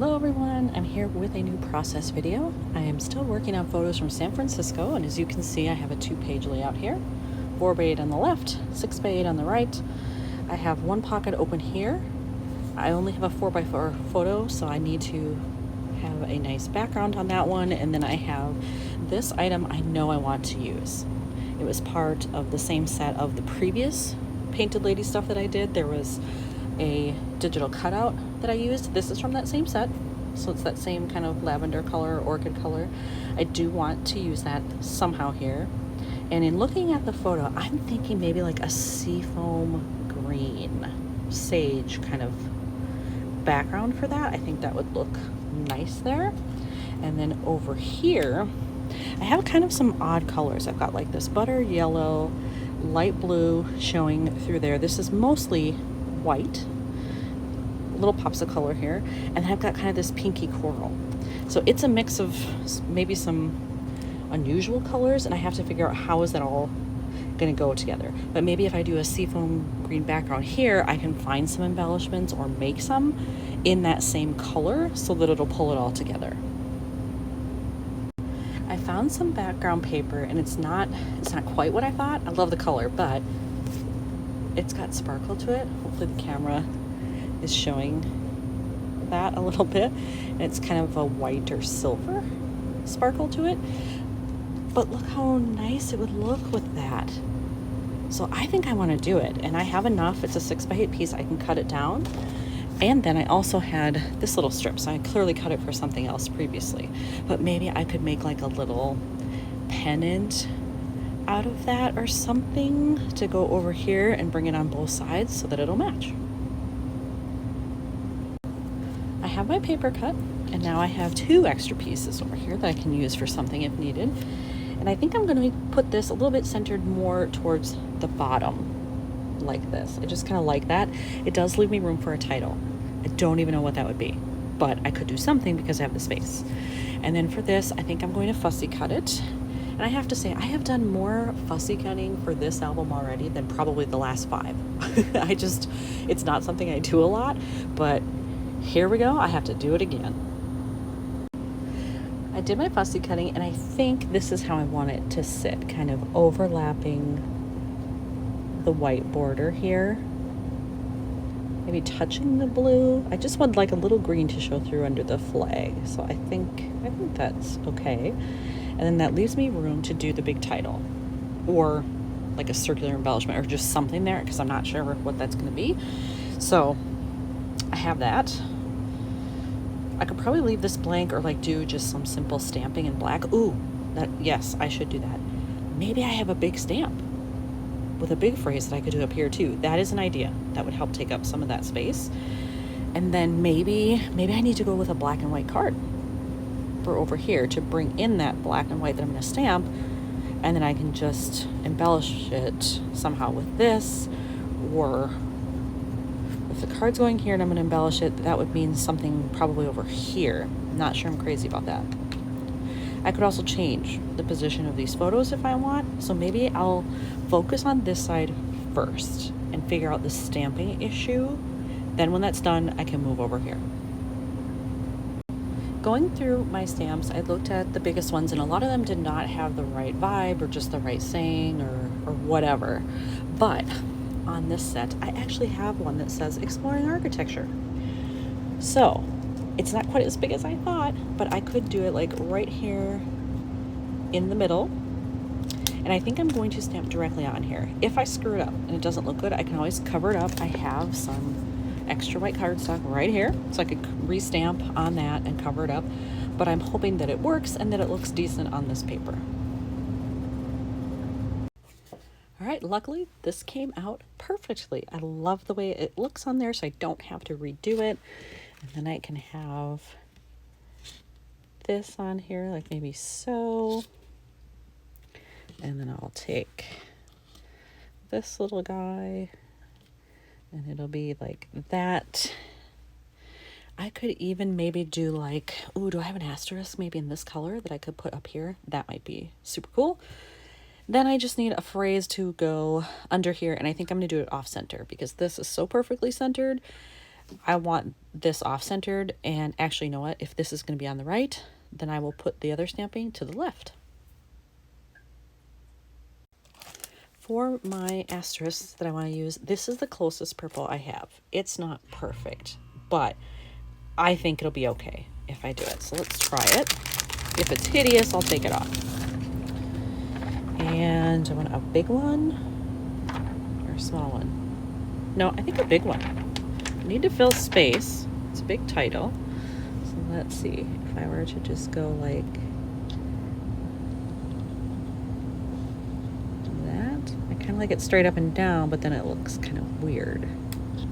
Hello everyone, I'm here with a new process video. I am still working on photos from San Francisco, and as you can see I have a 2-page layout here. 4x8 on the left, 6x8 on the right. I have one pocket open here. I only have a 4x4 photo, so I need to have a nice background on that one, and then I have this item I know I want to use. It was part of the same set of the previous Painted Lady stuff that I did. There was a digital cutout that I used. This is from that same set, so it's that same kind of lavender color, orchid color. I do want to use that somehow here. And in looking at the photo, I'm thinking maybe like a seafoam green, sage kind of background for that. I think that would look nice there. And then over here, I have kind of some odd colors. I've got like this butter yellow, light blue showing through there. This is mostly white, little pops of color here, and then I've got kind of this pinky coral. So it's a mix of maybe some unusual colors, and I have to figure out how is that all gonna go together. But maybe if I do a seafoam green background here, I can find some embellishments or make some in that same color so that it'll pull it all together. I found some background paper, and it's not quite what I thought. I love the color, but it's got sparkle to it. Hopefully the camera is showing that a little bit. And it's kind of a white or silver sparkle to it. But look how nice it would look with that. So I think I want to do it. And I have enough. It's a 6x8 piece. I can cut it down. And then I also had this little strip. So I clearly cut it for something else previously. But maybe I could make like a little pennant out of that or something to go over here and bring it on both sides so that it'll match. I have my paper cut, and now I have 2 extra pieces over here that I can use for something if needed. And I think I'm going to put this a little bit centered more towards the bottom like this. I just kind of like that. It does leave me room for a title. I don't even know what that would be, but I could do something because I have the space. And then for this, I think I'm going to fussy cut it. And I have to say, I have done more fussy cutting for this album already than probably the last 5. It's not something I do a lot, but here we go. I have to do it again. I did my fussy cutting, and I think this is how I want it to sit, kind of overlapping the white border here. Maybe touching the blue. I just want like a little green to show through under the flag. So I think that's okay. And then that leaves me room to do the big title or like a circular embellishment or just something there, because I'm not sure what that's going to be. So I have that. I could probably leave this blank or like do just some simple stamping in black. Ooh, yes, I should do that. Maybe I have a big stamp with a big phrase that I could do up here too. That is an idea. That would help take up some of that space. And then maybe I need to go with a black and white card for over here to bring in that black and white that I'm going to stamp, and then I can just embellish it somehow with this, or if the card's going here and I'm going to embellish it, that would mean something probably over here. I'm not sure I'm crazy about that. I could also change the position of these photos if I want, so maybe I'll focus on this side first and figure out the stamping issue. Then when that's done, I can move over here. Going through my stamps, I looked at the biggest ones, and a lot of them did not have the right vibe or just the right saying or whatever. But on this set, I actually have one that says Exploring Architecture. So it's not quite as big as I thought, but I could do it like right here in the middle. And I think I'm going to stamp directly on here. If I screw it up and it doesn't look good, I can always cover it up. I have some extra white cardstock right here, so I could restamp on that and cover it up. But I'm hoping that it works and that it looks decent on this paper. All right, luckily this came out perfectly. I love the way it looks on there, so I don't have to redo it. And then I can have this on here, like maybe so. And then I'll take this little guy, and it'll be like that. I could even maybe do like, ooh, do I have an asterisk maybe in this color that I could put up here? That might be super cool. Then I just need a phrase to go under here, and I think I'm going to do it off center because this is so perfectly centered. I want this off-centered, and actually, you know what? If this is going to be on the right, then I will put the other stamping to the left. For my asterisks that I want to use, this is the closest purple I have. It's not perfect, but I think it'll be okay if I do it. So let's try it. If it's hideous, I'll take it off. And I want a big one or a small one? No, I think a big one. I need to fill space. It's a big title. So let's see. If I were to just go like that, I kind of like it straight up and down, but then it looks kind of weird.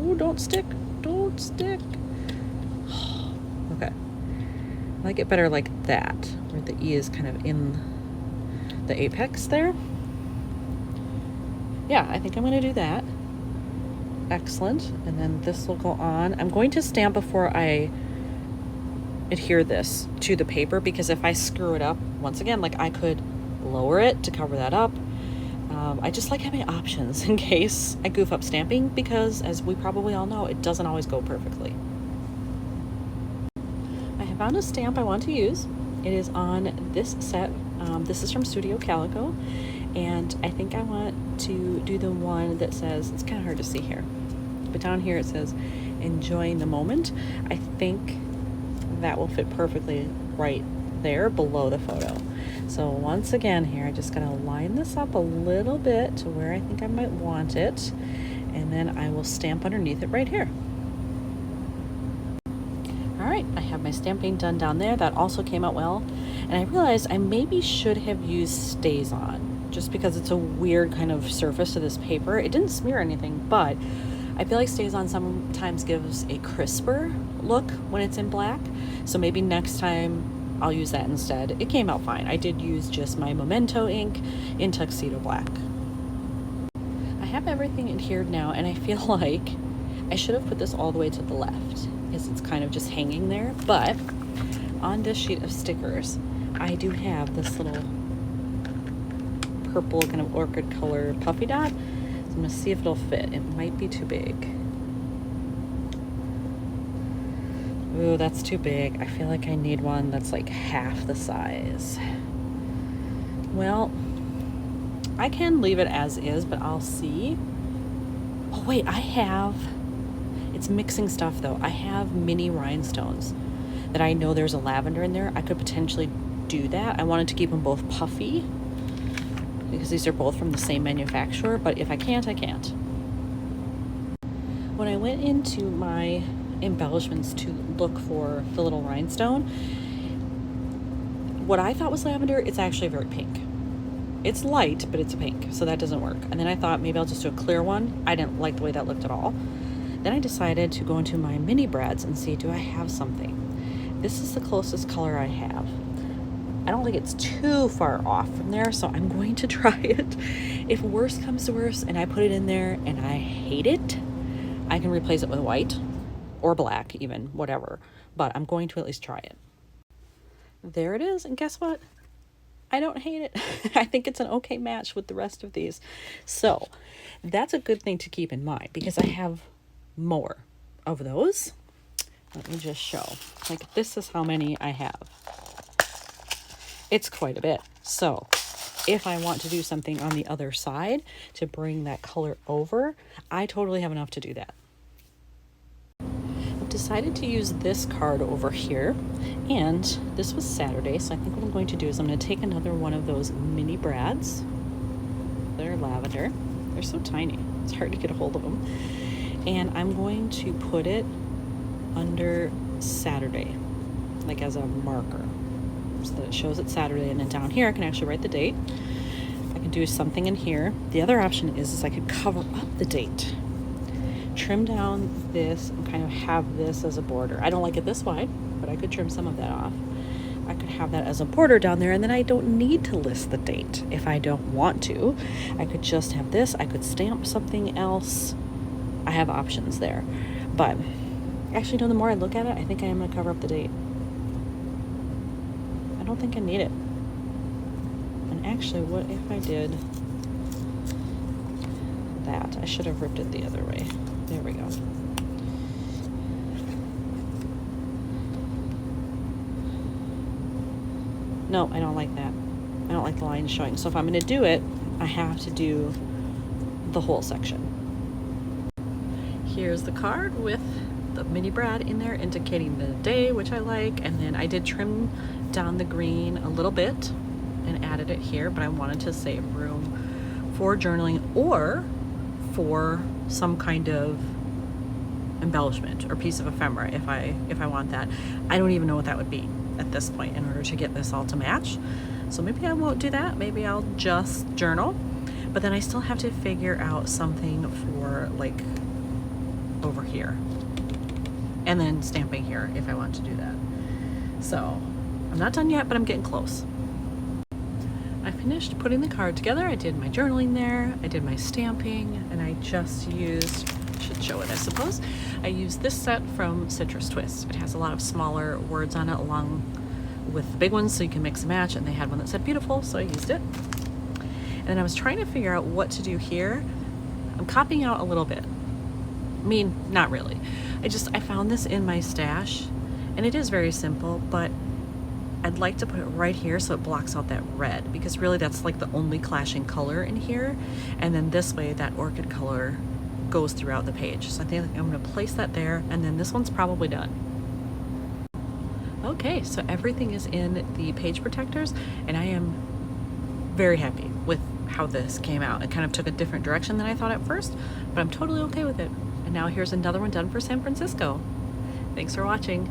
Oh, don't stick. Don't stick. Okay. I like it better like that, where the E is kind of in the apex there. Yeah, I think I'm going to do that. Excellent. And then this will go on. I'm going to stamp before I adhere this to the paper, because if I screw it up, once again, like I could lower it to cover that up. I just like having options in case I goof up stamping, because as we probably all know, it doesn't always go perfectly. I have found a stamp I want to use. It is on this set. This is from Studio Calico, and I think I want to do the one that says, it's kind of hard to see here, but down here it says enjoying the moment. I think that will fit perfectly right there below the photo. So once again here, I just gotta line this up a little bit to where I think I might want it, and then I will stamp underneath it right here. All right, I have my stamping done down there. That also came out well. And I realized I maybe should have used StazOn, just because it's a weird kind of surface to this paper. It didn't smear anything, but I feel like StazOn sometimes gives a crisper look when it's in black. So maybe next time I'll use that instead. It came out fine. I did use just my Memento ink in Tuxedo Black. I have everything adhered now, and I feel like I should have put this all the way to the left, because it's kind of just hanging there. But on this sheet of stickers, I do have this little purple kind of orchid color puffy dot. So I'm gonna see if it'll fit. It might be too big. Ooh, that's too big. I feel like I need one that's like half the size. Well, I can leave it as is, but I'll see. Oh wait, it's mixing stuff though. I have mini rhinestones that I know there's a lavender in there. I could potentially do that. I wanted to keep them both puffy because these are both from the same manufacturer, but if I can't, I can't. When I went into my embellishments to look for the little rhinestone, what I thought was lavender, it's actually very pink. It's light, but it's a pink, so that doesn't work. And then I thought maybe I'll just do a clear one. I didn't like the way that looked at all. Then I decided to go into my mini brads and see, do I have something? This is the closest color I have. I don't think it's too far off from there, so I'm going to try it. If worse comes to worse and I put it in there and I hate it, I can replace it with white or black even, whatever. But I'm going to at least try it. There it is, and guess what? I don't hate it. I think it's an okay match with the rest of these. So that's a good thing to keep in mind, because I have more of those. Let me just show. Like, this is how many I have. It's quite a bit. So if I want to do something on the other side to bring that color over, I totally have enough to do that. I've decided to use this card over here, and this was Saturday, so I think what I'm going to do is I'm going to take another one of those mini brads. They're lavender. They're so tiny. It's hard to get a hold of them. And I'm going to put it under Saturday, like as a marker, so that it shows it's Saturday, and then down here I can actually write the date. I can do something in here. The other option is I could cover up the date, trim down this, and kind of have this as a border. I don't like it this wide, but I could trim some of that off. I could have that as a border down there, and then I don't need to list the date if I don't want to. I could just have this. I could stamp something else. I have options there. But actually, no, the more I look at it, I think I am going to cover up the date. I don't think I need it. And actually, what if I did that? I should have ripped it the other way. There we go. No, I don't like that. I don't like the lines showing. So if I'm going to do it, I have to do the whole section. Here's the card with the mini brad in there indicating the day, which I like. And then I did trim down the green a little bit and added it here, but I wanted to save room for journaling or for some kind of embellishment or piece of ephemera if I want that. I don't even know what that would be at this point in order to get this all to match. So maybe I won't do that. Maybe I'll just journal, but then I still have to figure out something for like over here and then stamping here if I want to do that. So I'm not done yet, but I'm getting close. I finished putting the card together. I did my journaling there, I did my stamping, and I just used, should show it I suppose, I used this set from Citrus Twist. It has a lot of smaller words on it along with the big ones so you can mix and match, and they had one that said beautiful, so I used it. And then I was trying to figure out what to do here. I'm copying out a little bit. I mean, not really. I found this in my stash, and it is very simple, but I'd like to put it right here so it blocks out that red, because really that's like the only clashing color in here. And then this way that orchid color goes throughout the page. So I think I'm gonna place that there, and then this one's probably done. Okay, so everything is in the page protectors, and I am very happy with how this came out. It kind of took a different direction than I thought at first, but I'm totally okay with it. And now here's another one done for San Francisco. Thanks for watching.